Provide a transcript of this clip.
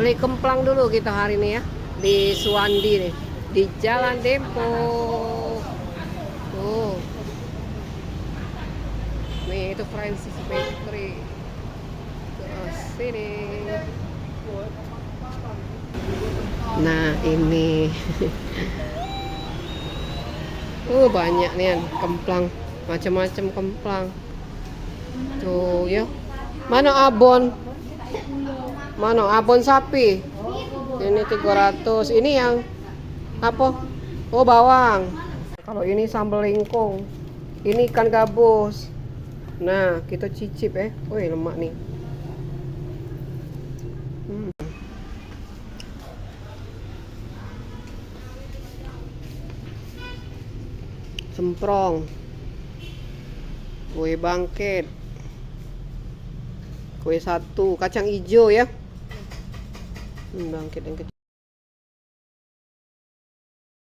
Beli kemplang dulu kita hari ini ya. Di Suwandi nih. Di Jalan Dempo. Tuh. Nih itu Francis Bakery. Terus sini. Nah ini. Banyak nih kemplang. Macam-macam kemplang. Tuh ya. Mana abon? Mana abon sapi? Ini 300. Ini yang apa? Oh, bawang. Kalau ini sambal lengkong. Ini ikan gabus. Nah, kita cicip ya. Wih, lemak nih. Semprong. Kue bangkit. Kue satu, kacang hijau ya. Bangkit yang kecil.